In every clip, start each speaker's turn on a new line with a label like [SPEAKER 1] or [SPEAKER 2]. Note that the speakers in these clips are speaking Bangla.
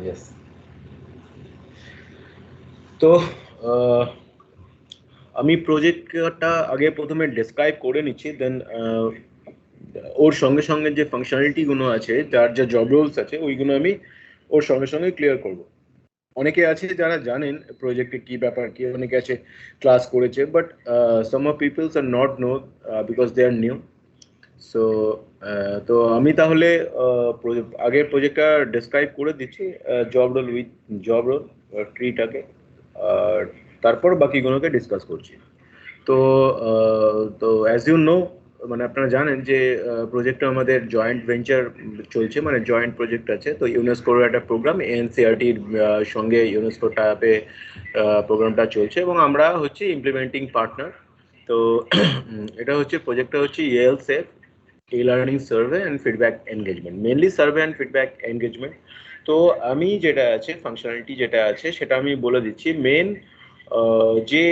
[SPEAKER 1] ইয়েস। তো আমি প্রজেক্টটা আগে প্রথমে ডেসক্রাইব করে নিচ্ছি, দেন ওর সঙ্গে সঙ্গে যে ফাংশনালিটিগুলো আছে, যার যা জব রোলস আছে, ওইগুলো আমি ওর সঙ্গে সঙ্গে ক্লিয়ার করব। অনেকে আছে যারা জানেন প্রজেক্টে কি ব্যাপার কি, অনেকে আছে ক্লাস করেছে, but some of peoples are not know because they are new. So তো আমি তাহলে আগে প্রজেক্টটা ডেসক্রাইব করে দিচ্ছি, job role with job role ট্রিটাকে, আর তারপর বাকিগুলোকে ডিসকাস করছি। তো তো অ্যাজ ইউ নো, মানে আপনারা জানেন যে প্রজেক্টটা আমাদের জয়েন্ট ভেঞ্চার চলছে, মানে জয়েন্ট প্রজেক্ট আছে। তো ইউনেস্কোর একটা প্রোগ্রাম, এনসিআরটির সঙ্গে ইউনেস্কো টাইপে প্রোগ্রামটা চলছে, এবং আমরা হচ্ছে ইমপ্লিমেন্টিং পার্টনার। তো এটা হচ্ছে প্রজেক্টটা হচ্ছে El safe, e-learning survey and feedback engagement, mainly survey and feedback engagement. তো আমি যেটা আছে ফাংশনালিটি যেটা আছে সেটা আমি বলে দিচ্ছি। মেন যে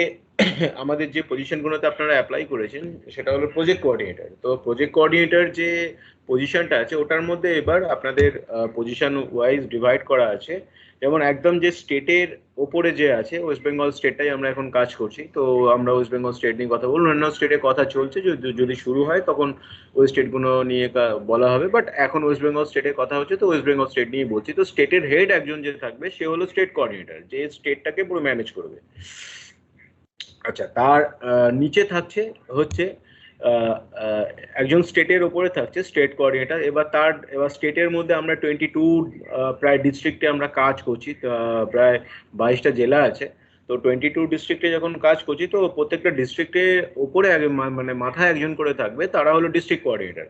[SPEAKER 1] আমাদের যে পজিশনগুলোতে আপনারা অ্যাপ্লাই করেছেন সেটা হলো প্রজেক্ট কোঅর্ডিনেটর। তো প্রজেক্ট কোঅর্ডিনেটর যে পজিশনটা আছে ওটার মধ্যে এবার আপনাদের পজিশন ওয়াইজ ডিভাইড করা আছে। যেমন একদম যে স্টেটের ওপরে যে আছে, ওয়েস্ট বেঙ্গল স্টেটটাই আমরা এখন কাজ করছি। তো আমরা ওয়েস্ট বেঙ্গল স্টেট নিয়ে কথা বলবো, অন্য স্টেটের কথা চলছে, যদি শুরু হয় তখন ওই স্টেটগুলো নিয়ে বলা হবে, বাট এখন ওয়েস্ট বেঙ্গল স্টেটের কথা হচ্ছে, তো ওয়েস্ট বেঙ্গল স্টেট নিয়ে বলছি। তো স্টেটের হেড একজন যে থাকবে সে হলো স্টেট কোঅর্ডিনেটর, যে স্টেটটাকে পুরো ম্যানেজ করবে। আচ্ছা, তার নিচে থাকছে হচ্ছে একজন স্টেটের ওপরে থাকছে স্টেট কোঅর্ডিনেটর। এবার স্টেটের মধ্যে আমরা 22 প্রায় ডিস্ট্রিক্টে আমরা কাজ করছি, প্রায় 22টা জেলা আছে। তো 22 ডিস্ট্রিক্টে যখন কাজ করছি, তো প্রত্যেকটা ডিস্ট্রিক্টের ওপরে আগে মানে মাথায় একজন করে থাকবে, তারা হলো ডিস্ট্রিক্ট কোঅর্ডিনেটর।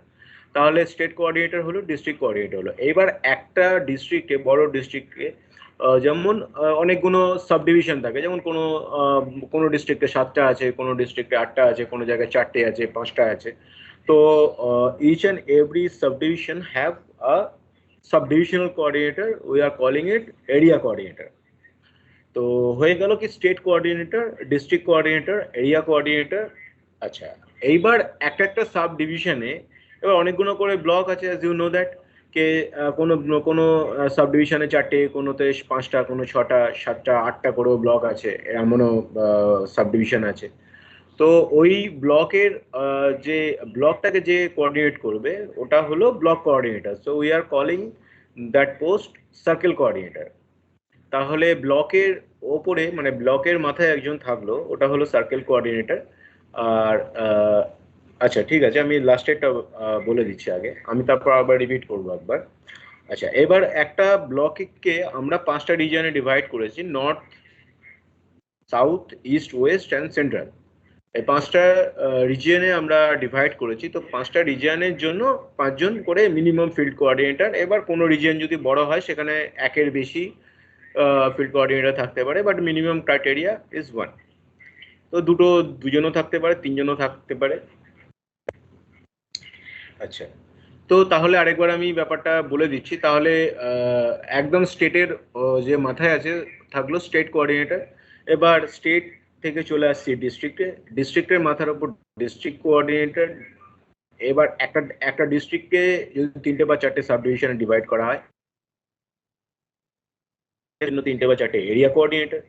[SPEAKER 1] তাহলে স্টেট কোঅর্ডিনেটর হলো, ডিস্ট্রিক্ট কোঅর্ডিনেটর হলো। এবার একটা ডিস্ট্রিক্টে, বড় ডিস্ট্রিক্টে যেমন অনেকগুলো সাব ডিভিশন থাকে, যেমন কোনো ডিস্ট্রিক্টে 7টা আছে, কোনো ডিস্ট্রিক্টে 8টা আছে, কোনো জায়গায় 4টে আছে, 5টা আছে। তো each and every sub division have a sub divisional coordinator, we are calling it area coordinator. তো হয়ে গেল কি state coordinator, district coordinator, area coordinator. আচ্ছা, এইবার একটা একটা সাব ডিভিশনে এবার অনেকগুলো করে ব্লক আছে, অ্যাজ ইউ নো দ্যাট, কে কোনো কোনো সাব ডিভিশনে 4টে, কোনোতে 5টা, কোনো 6টা, 7টা, 8টা করেও ব্লক আছে, এমনও সাব ডিভিশন আছে। তো ওই ব্লকের যে ব্লকটাকে যে কোঅর্ডিনেট করবে ওটা হলো block coordinator. So we are calling that post circle coordinator. তাহলে ব্লকের ওপরে, মানে ব্লকের মাথায় একজন থাকলো, ওটা হলো সার্কেল কোঅর্ডিনেটর। আর আচ্ছা ঠিক আছে, আমি লাস্টেরটা বলে দিচ্ছি আগে, আমি তারপর আবার রিপিট করবো একবার। আচ্ছা, এবার একটা ব্লককে আমরা 5টা রিজিয়নে ডিভাইড করেছি, north, south, east, West and central. এই 5টা রিজিয়নে আমরা ডিভাইড করেছি। তো 5টা রিজিয়নের জন্য 5জন করে মিনিমাম ফিল্ড কোঅর্ডিনেটর। এবার কোনো রিজিয়ন যদি বড় হয় সেখানে একের বেশি ফিল্ড কোঅর্ডিনেটর থাকতে পারে, বাট মিনিমাম ক্রাইটেরিয়া ইজ 1। তো দুজনও থাকতে পারে, 3জনও থাকতে পারে। আচ্ছা, তো তাহলে আরেকবার আমি ব্যাপারটা বলে দিচ্ছি। তাহলে একদম স্টেটের যে মাথায় আছে থাকলো স্টেট কোঅর্ডিনেটর। এবার স্টেট থেকে চলে আসছি ডিস্ট্রিক্টে, ডিস্ট্রিক্টের মাথার উপর ডিস্ট্রিক্ট কোঅর্ডিনেটর। এবার একটা একটা ডিস্ট্রিক্টকে যদি 3টে বা 4টে সাব ডিভিশনে ডিভাইড করা হয়, 3টে বা 4টে এরিয়া কোঅর্ডিনেটর।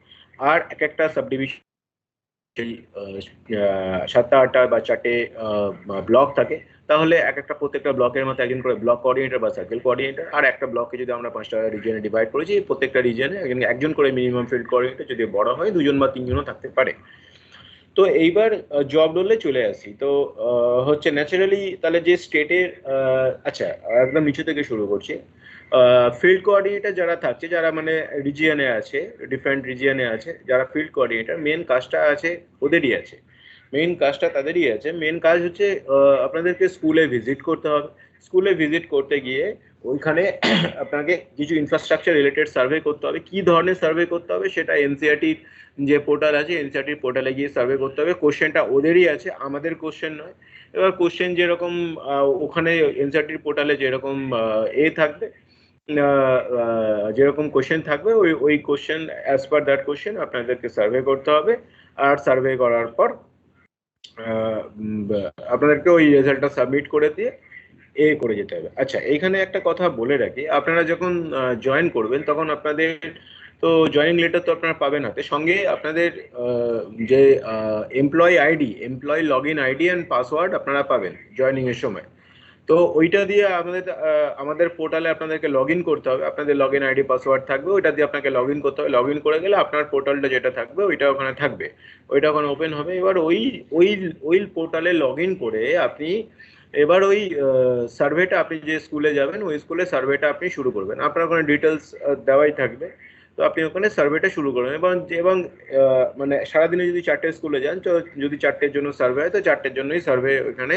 [SPEAKER 1] আর এক একটা সাব ডিভিশন 7টা 8টা বা 4টে ব্লক থাকে, তাহলে প্রত্যেকটা ব্লকের মধ্যে একজন করে ব্লক কোঅর্ডিনেটর বা সার্কেল কোঅর্ডিনেটর। আর একটা ব্লকে যদি আমরা 5টা রিজিয়নে ডিভাইড করেছি, প্রত্যেকটা রিজিয়নে একজন করে মিনিমাম ফিল্ড কোঅর্ডিনেটর, যদি বড় হয় 2জন বা 3জনও থাকতে পারে। তো এইবার জব রোলে চলে আসি। তো হচ্ছে ন্যাচারালি তাহলে যে স্টেটের, আচ্ছা একদম নিচু থেকে শুরু করছি। ফিল্ড কোঅর্ডিনেটর যারা থাকছে, যারা মানে রিজিয়নে আছে, ডিফারেন্ট রিজিয়নে আছে, যারা ফিল্ড কোঅর্ডিনেটর, মেন কাজটা আছে ওদেরই আছে, মেন কাজটা তাদেরই আছে। মেন কাজ হচ্ছে আপনাদেরকে স্কুলে ভিজিট করতে হবে। স্কুলে ভিজিট করতে গিয়ে ওইখানে আপনাকে কিছু ইনফ্রাস্ট্রাকচার রিলেটেড সার্ভে করতে হবে। কি ধরনের সার্ভে করতে হবে সেটা এনসিআরটির যে পোর্টাল আছে, এনসিআরটির পোর্টালে গিয়ে সার্ভে করতে হবে। কোশ্চেনটা ওদেরই আছে, আমাদের কোশ্চেন নয়। এবার কোশ্চেন যেরকম ওখানে এনসিআরটির পোর্টালে যেরকম থাকবে, যেরকম কোশ্চেন থাকবে, ওই question, as per that question আপনাদেরকে সার্ভে করতে হবে। আর সার্ভে করার পর আপনাদেরকে ওই রেজাল্টটা সাবমিট করে দিয়ে করে যেতে হবে। আচ্ছা, এইখানে একটা কথা বলে রাখি, আপনারা যখন জয়েন করবেন তখন আপনাদের তো জয়েনিং লেটার তো আপনারা পাবেন হাতে, সঙ্গে আপনাদের যে employ log in ID and password আপনারা পাবেন জয়েনিং এর সময়। তো ওইটা দিয়ে আমাদের পোর্টালে আপনাদেরকে লগ ইন করতে হবে, আপনাদের লগ ইন আইডি পাসওয়ার্ড থাকবে, ওইটা দিয়ে আপনাকে লগ ইন করতে হবে। লগ ইন করে গেলে আপনার পোর্টালটা যেটা থাকবে ওইটা ওখানে থাকবে, ওইটা ওখানে ওপেন হবে। এবার ওই ওই পোর্টালে লগ ইন করে আপনি এবার ওই সার্ভেটা, আপনি যে স্কুলে যাবেন ওই স্কুলে সার্ভেটা আপনি শুরু করবেন, আপনার ওখানে ডিটেলস দেওয়াই থাকবে। তো আপনি ওখানে সার্ভেটা শুরু করবেন এবং মানে সারাদিনে যদি 4টে স্কুলে যান, তো যদি 4টের জন্য সার্ভে হয় তো 4টের জন্যই সার্ভে ওখানে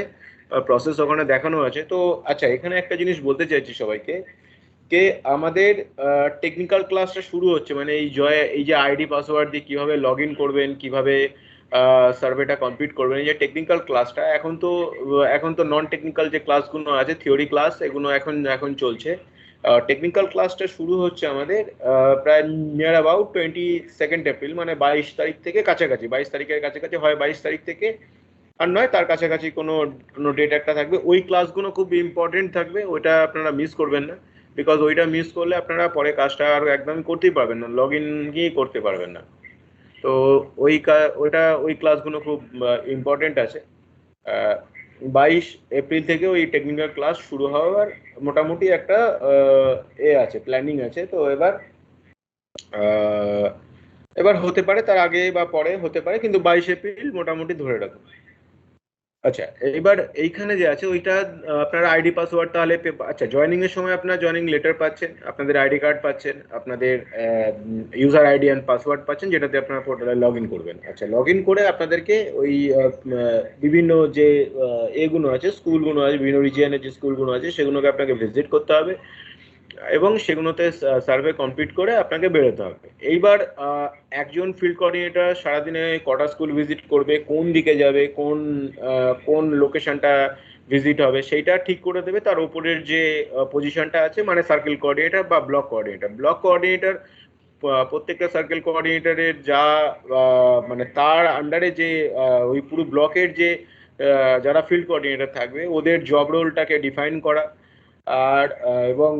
[SPEAKER 1] প্রসেস ওখানে দেখানো আছে। তো আচ্ছা, এখানে একটা জিনিস বলতে চাইছি সবাইকে, কে আমাদের টেকনিক্যাল ক্লাসটা শুরু হচ্ছে, মানে এই যে আইডি পাসওয়ার্ড দিয়ে কিভাবে লগ ইন করবেন, কিভাবে সার্ভেটা কমপ্লিট করবেন, এই যে টেকনিক্যাল ক্লাসটা, এখন তো নন টেকনিক্যাল যে ক্লাসগুলো আছে, থিওরি ক্লাস, এগুলো এখন এখন চলছে। টেকনিক্যাল ক্লাসটা শুরু হচ্ছে আমাদের প্রায় নিয়ার অ্যাবাউট 22 এপ্রিল, মানে 22 তারিখ থেকে কাছাকাছি, 22 তারিখের কাছাকাছি হয়, 22 তারিখ থেকে আর নয় তার কাছাকাছি কোনো কোনো ডেট একটা থাকবে। ওই ক্লাসগুলো খুব ইম্পর্টেন্ট থাকবে, ওইটা আপনারা মিস করবেন না, বিকজ ওইটা মিস করলে আপনারা পরে কাজটা আর একদমই করতেই পারবেন না, লগ ইন গিয়ে করতে পারবেন না। তো ওই ক্লাসগুলো খুব ইম্পর্টেন্ট আছে। 22 এপ্রিল থেকে ওই টেকনিক্যাল ক্লাস শুরু হওয়ার মোটামুটি একটা আছে, প্ল্যানিং আছে। তো এবার হতে পারে তার আগে বা পরে হতে পারে, কিন্তু 22 এপ্রিল মোটামুটি ধরে রাখুন। আচ্ছা, এবার এইখানে যে আছে ওইটা আপনারা আইডি পাসওয়ার্ড তাহলে আচ্ছা, জয়েনিং এর সময় আপনারা জয়েনিং লেটার পাচ্ছেন, আপনাদের আইডি কার্ড পাচ্ছেন, আপনাদের ইউজার আইডি অ্যান্ড পাসওয়ার্ড পাচ্ছেন, যেটাতে আপনারা পোর্টালে লগ ইন করবেন। আচ্ছা, লগ ইন করে আপনাদেরকে ওই বিভিন্ন যে এগুলো আছে, স্কুলগুলো আছে, বিভিন্ন রিজিয়নের যে স্কুলগুলো আছে সেগুলোকে আপনাকে ভিজিট করতে হবে এবং সেগুলোতে সার্ভে কমপ্লিট করে আপনাকে বেরোতে হবে। এইবার একজন ফিল্ড কোঅর্ডিনেটর সারাদিনে কটা স্কুল ভিজিট করবে, কোন দিকে যাবে, কোন লোকেশনটা ভিজিট হবে, সেইটা ঠিক করে দেবে তার উপরের যে পজিশনটা আছে, মানে সার্কেল কোঅর্ডিনেটর বা ব্লক কোঅর্ডিনেটর প্রত্যেকটা সার্কেল কোঅর্ডিনেটরের যা মানে তার আন্ডারে যে ওই পুরো ব্লকের যে যারা ফিল্ড কোঅর্ডিনেটর থাকবে ওদের জব রোলটাকে ডিফাইন করা, আর এবং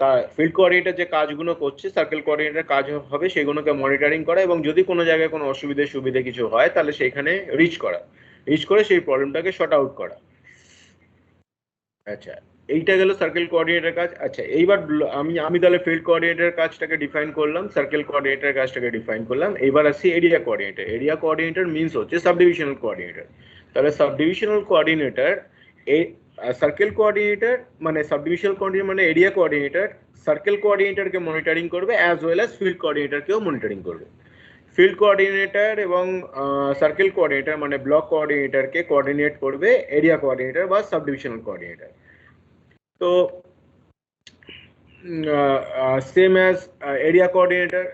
[SPEAKER 1] তার ফিল্ড কোঅর্ডিনেটর যে কাজগুলো করছে সার্কেল কোঅর্ডিনেটর কাজ হবে সেগুলোকে মনিটরিং করা, এবং যদি কোনো জায়গায় কোনো সুবিধে কিছু হয় তাহলে সেখানে রিচ করে সেই প্রবলেমটাকে শর্ট আউট করা। আচ্ছা, এইটা গেল সার্কেল কোঅর্ডিনেটর কাজ। আচ্ছা, এইবার আমি তাহলে ফিল্ড কোঅর্ডিনেটর কাজটাকে ডিফাইন করলাম, সার্কেল কোঅর্ডিনেটর কাজটাকে ডিফাইন করলাম। এইবার আসি এরিয়া কোঅর্ডিনেটর মিন্স হচ্ছে সাবডিভিশনাল কোঅর্ডিনেটর। তাহলে সাবডিভিশনাল কোঅর্ডিনেটর এই সার্কেল কোঅর্ডিনেটর মানে সাবডিভিশনাল কোঅর্ডিনেটর মানে এরিয়া কোঅর্ডিনেটর সার্কেল কোঅর্ডিনেটরকে মনিটরিং করবে অ্যাজ ওয়েল অ্যাজ ফিল্ড কোঅর্ডিনেটরকেও মনিটরিং করবে। ফিল্ড কোঅর্ডিনেটর এবং সার্কেল কোঅর্ডিনেটর মানে ব্লক কোঅর্ডিনেটরকে কোঅর্ডিনেট করবে এরিয়া কোঅর্ডিনেটর বা সাবডিভিশনাল কোঅর্ডিনেটর। তো same as area coordinator,